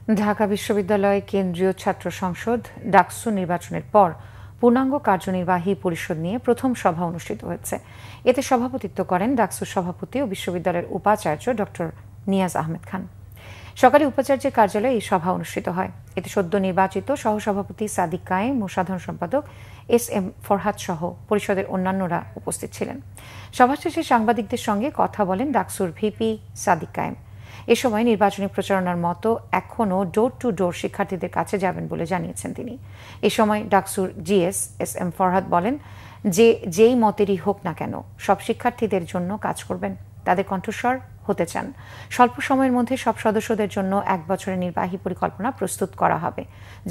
ঢাকা বিশ্ববিদ্যালয় কেন্দ্রীয় ছাত্র সংসদ ডাকসু নির্বাচনের পর পূর্ণাঙ্গ কার্যনির্বাহী পরিষদ নিয়ে প্রথম সভা অনুষ্ঠিত হয়েছে। এতে সভাপতিত্ব করেন ডাকসুর সভাপতি ও বিশ্ববিদ্যালয়ের উপাচার্য ডক্টর নিয়াজ আহমেদ খান। সকালে উপাচার্যের কার্যালয়ে এই সভা অনুষ্ঠিত হয়। এতে সদ্য নির্বাচিত সহসভাপতি সাদিক কায়েম ও সাধারণ সম্পাদক এস.এম. ফরহাদ সহ পরিষদের অন্যান্যরা উপস্থিত ছিলেন। সভা শেষে সাংবাদিকদের সঙ্গে কথা বলেন ডাকসুর ভিপি সাদিক কায়েম। এ সময় নির্বাচনী প্রচারণার মতো এখনও ডোর টু ডোর শিক্ষার্থীদের কাছে যাবেন বলে জানিয়েছেন তিনি। এ সময় ডাকসুর জিএস এস.এম. ফরহাদ বলেন যে যেই মতেরই হোক না কেন সব শিক্ষার্থীদের জন্য কাজ করবেন, তাদের কণ্ঠস্বর হতে চান। স্বল্প সময়ের মধ্যে সব সদস্যদের জন্য 1 বছরের নির্বাহী পরিকল্পনা প্রস্তুত করা হবে।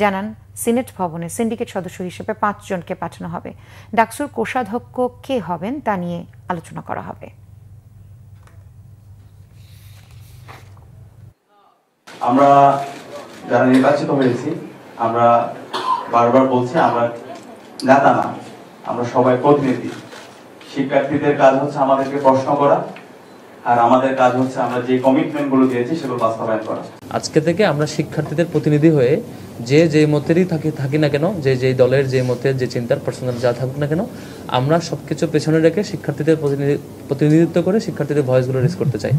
জানান সিনেট ভবনে সিন্ডিকেট সদস্য হিসেবে 5 জনকে পাঠানো হবে। ডাকসুর কোষাধ্যক্ষ কে হবেন তা নিয়ে আলোচনা করা হবে। আমরা যারা নির্বাচিত হয়েছি আমরা বারবার বলছি আমরা নেতা না, আমরা সবাই প্রতিনিধি। শিক্ষার্থীদের কাজ হচ্ছে আমাদেরকে প্রশ্ন করা, আর আমাদের কাজ হচ্ছে আমরা যে কমিটমেন্টগুলো দিয়েছি সেগুলো বাস্তবায়ন করা। আজকে থেকে আমরা শিক্ষার্থীদের প্রতিনিধি হয়ে যে মতেরই থাকি না কেন, যে দলের যে মতের যে চিন্তার পার্সোনাল যা থাকুক না কেন, আমরা সবকিছু পেছনে রেখে শিক্ষার্থীদের প্রতিনিধিত্ব করে শিক্ষার্থীদের ভয়েসগুলো রেজ করতে চাই।